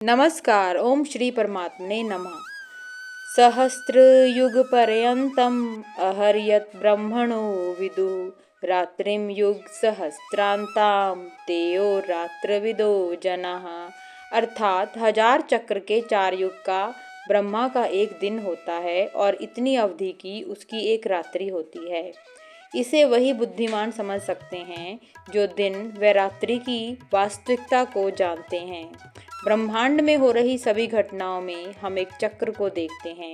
नमस्कार। ओम श्री परमात्मने नमः। सहस्रयुगपर्यन्तम् अहर्यत ब्रह्मणो विदुः रात्रिं युग सहस्रांतां तेयो रात्रविदो जनाः। अर्थात 1000 चक्र के 4 युग का ब्रह्मा का एक दिन होता है और इतनी अवधि की उसकी एक रात्रि होती है। इसे वही बुद्धिमान समझ सकते हैं जो दिन व रात्रि की वास्तविकता को जानते हैं। ब्रह्मांड में हो रही सभी घटनाओं में हम एक चक्र को देखते हैं।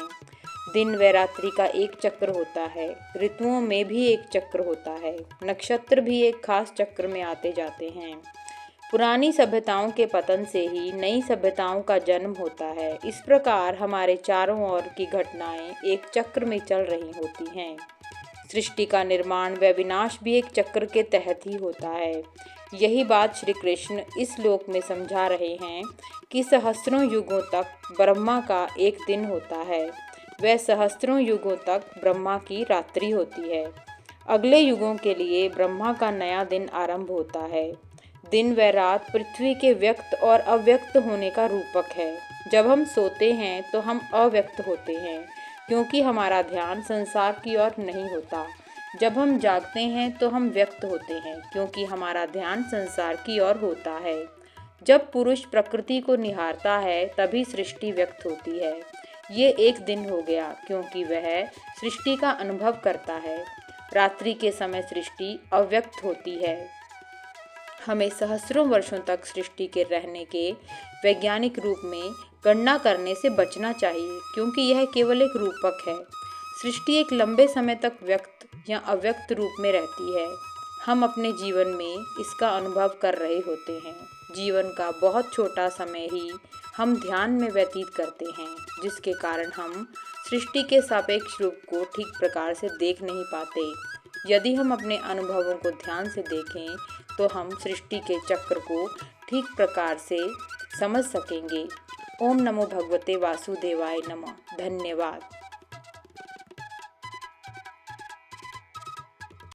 दिन व रात्रि का एक चक्र होता है, ऋतुओं में भी एक चक्र होता है, नक्षत्र भी एक खास चक्र में आते जाते हैं। पुरानी सभ्यताओं के पतन से ही नई सभ्यताओं का जन्म होता है। इस प्रकार हमारे चारों ओर की घटनाएं एक चक्र में चल रही होती हैं। सृष्टि का निर्माण व विनाश भी एक चक्र के तहत ही होता है। यही बात श्री कृष्ण इस लोक में समझा रहे हैं कि सहस्त्रों युगों तक ब्रह्मा का एक दिन होता है, वह सहस्त्रों युगों तक ब्रह्मा की रात्रि होती है। अगले युगों के लिए ब्रह्मा का नया दिन आरंभ होता है। दिन व रात पृथ्वी के व्यक्त और अव्यक्त होने का रूपक है। जब हम सोते हैं तो हम अव्यक्त होते हैं, क्योंकि हमारा ध्यान संसार की ओर नहीं होता। जब हम जागते हैं तो हम व्यक्त होते हैं, क्योंकि हमारा ध्यान संसार की ओर होता है। जब पुरुष प्रकृति को निहारता है तभी सृष्टि व्यक्त होती है। ये एक दिन हो गया, क्योंकि वह सृष्टि का अनुभव करता है। रात्रि के समय सृष्टि अव्यक्त होती है। हमें सहस्रों वर्षों तक सृष्टि के रहने के वैज्ञानिक रूप में गणना करने से बचना चाहिए, क्योंकि यह केवल एक रूपक है। सृष्टि एक लंबे समय तक व्यक्त या अव्यक्त रूप में रहती है। हम अपने जीवन में इसका अनुभव कर रहे होते हैं। जीवन का बहुत छोटा समय ही हम ध्यान में व्यतीत करते हैं, जिसके कारण हम सृष्टि के सापेक्ष रूप को ठीक प्रकार से देख नहीं पाते। यदि हम अपने अनुभवों को ध्यान से देखें तो हम सृष्टि के चक्र को ठीक प्रकार से समझ सकेंगे। ओम नमो भगवते वासुदेवाय नमः। धन्यवाद।